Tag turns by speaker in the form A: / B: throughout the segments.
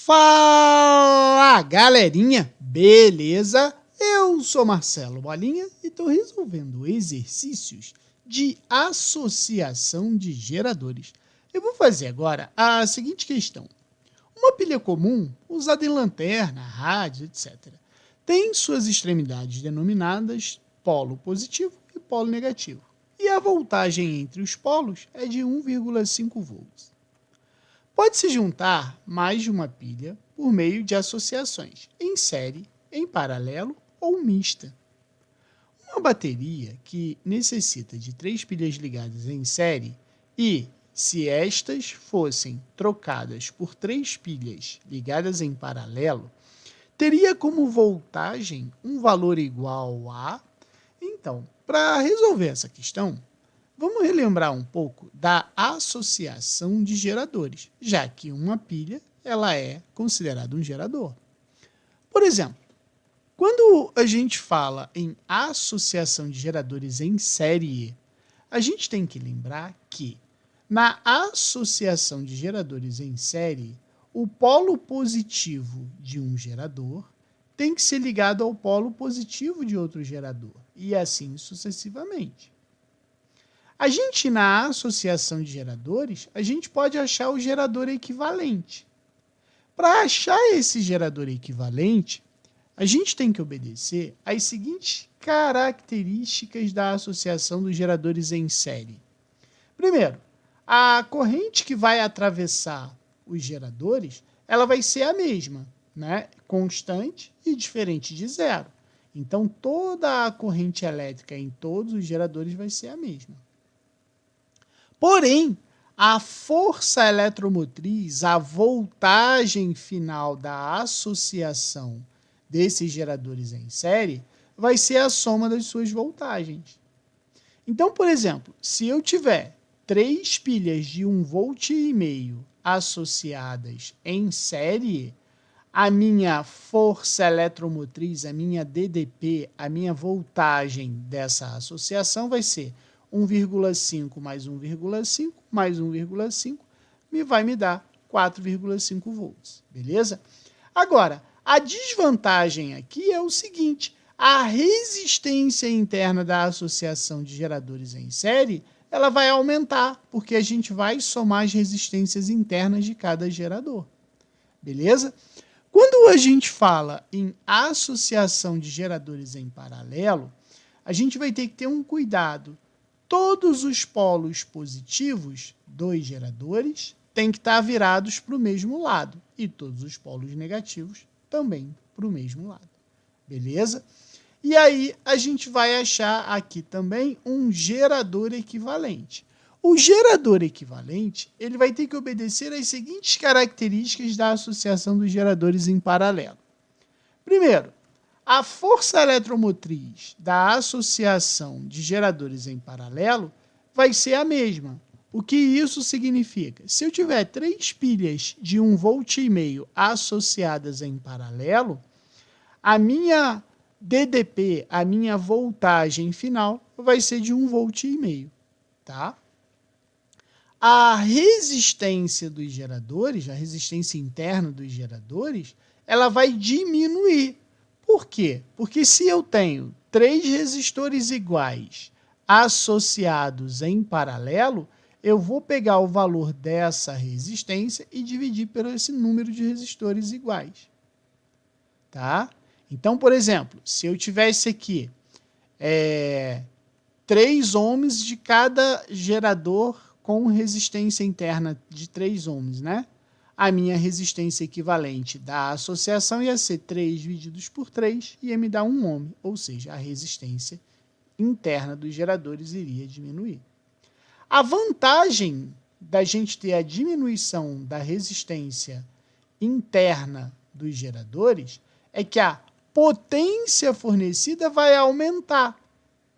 A: Fala, galerinha! Beleza? Eu sou Marcelo Bolinha e estou resolvendo exercícios de associação de geradores. Eu vou fazer agora a seguinte questão. Uma pilha comum, usada em lanterna, rádio, etc., tem suas extremidades denominadas polo positivo e polo negativo. E a voltagem entre os polos é de 1,5 volts. Pode-se juntar mais de uma pilha por meio de associações, em série, em paralelo ou mista. Uma bateria que necessita de 3 pilhas ligadas em série e, se estas fossem trocadas por 3 pilhas ligadas em paralelo, teria como voltagem um valor igual a... Então, para resolver essa questão, vamos relembrar um pouco da associação de geradores, já que uma pilha ela é considerada um gerador. Por exemplo, quando a gente fala em associação de geradores em série, a gente tem que lembrar que na associação de geradores em série, o polo positivo de um gerador tem que ser ligado ao polo positivo de outro gerador, e assim sucessivamente. A gente, na associação de geradores, a gente pode achar o gerador equivalente. Para achar esse gerador equivalente, a gente tem que obedecer às seguintes características da associação dos geradores em série. Primeiro, a corrente que vai atravessar os geradores, ela vai ser a mesma, né? Constante e diferente de zero. Então, toda a corrente elétrica em todos os geradores vai ser a mesma. Porém, a força eletromotriz, a voltagem final da associação desses geradores em série, vai ser a soma das suas voltagens. Então, por exemplo, se eu tiver 3 pilhas de 1,5 volt associadas em série, a minha força eletromotriz, a minha DDP, a minha voltagem dessa associação vai ser 1,5 mais 1,5 mais 1,5 vai me dar 4,5 volts, beleza? Agora, a desvantagem aqui é o seguinte, a resistência interna da associação de geradores em série, ela vai aumentar, porque a gente vai somar as resistências internas de cada gerador, beleza? Quando a gente fala em associação de geradores em paralelo, a gente vai ter que ter um cuidado. Todos os polos positivos dos geradores têm que estar virados para o mesmo lado e todos os polos negativos também para o mesmo lado, beleza? E aí a gente vai achar aqui também um gerador equivalente. O gerador equivalente ele vai ter que obedecer às seguintes características da associação dos geradores em paralelo. Primeiro, a força eletromotriz da associação de geradores em paralelo vai ser a mesma. O que isso significa? Se eu tiver 3 pilhas de 1,5 volt associadas em paralelo, a minha DDP, a minha voltagem final, vai ser de 1,5 volt, tá? A resistência dos geradores, a resistência interna dos geradores, ela vai diminuir. Por quê? Porque se eu tenho 3 resistores iguais associados em paralelo, eu vou pegar o valor dessa resistência e dividir por esse número de resistores iguais. Tá? Então, por exemplo, se eu tivesse aqui 3 ohms de cada gerador com resistência interna de 3 ohms, né? A minha resistência equivalente da associação ia ser 3 divididos por 3 e ia me dar 1 ohm, ou seja, a resistência interna dos geradores iria diminuir. A vantagem da gente ter a diminuição da resistência interna dos geradores é que a potência fornecida vai aumentar,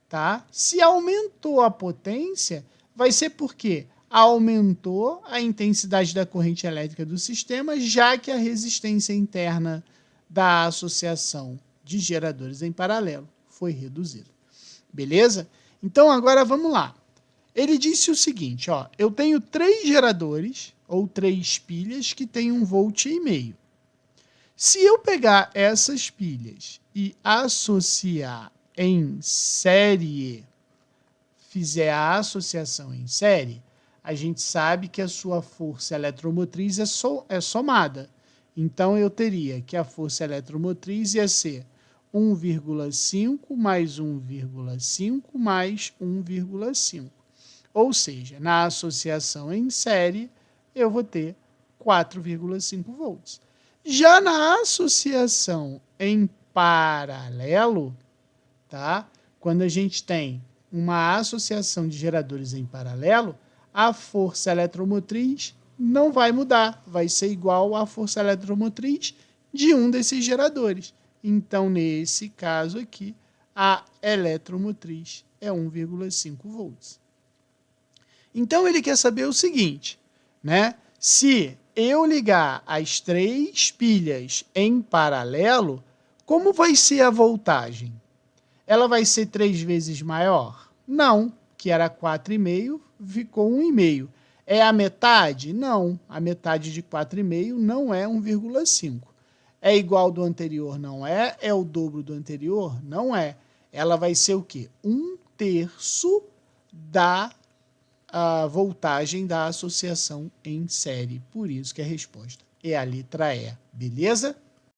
A: tá? Se aumentou a potência, vai ser porque aumentou a intensidade da corrente elétrica do sistema, já que a resistência interna da associação de geradores em paralelo foi reduzida. Beleza? Então, agora vamos lá. Ele disse o seguinte, ó, eu tenho 3 geradores, ou 3 pilhas, que têm 1,5 volt. Se eu pegar essas pilhas e associar em série, fizer a associação em série, a gente sabe que a sua força eletromotriz é somada. Então, eu teria que a força eletromotriz ia ser 1,5 mais 1,5 mais 1,5. Ou seja, na associação em série, eu vou ter 4,5 volts. Já na associação em paralelo, tá? Quando a gente tem uma associação de geradores em paralelo, a força eletromotriz não vai mudar, vai ser igual à força eletromotriz de um desses geradores. Então, nesse caso aqui, a eletromotriz é 1,5 volts. Então, ele quer saber o seguinte, né? Se eu ligar as 3 pilhas em paralelo, como vai ser a voltagem? Ela vai ser 3 vezes maior? Não, que era 4,5, ficou 1,5. É a metade? Não, a metade de 4,5 não é 1,5. É igual do anterior? Não é. É o dobro do anterior? Não é. Ela vai ser o quê? 1/3 da voltagem da associação em série. Por isso que a resposta é a letra E. Beleza?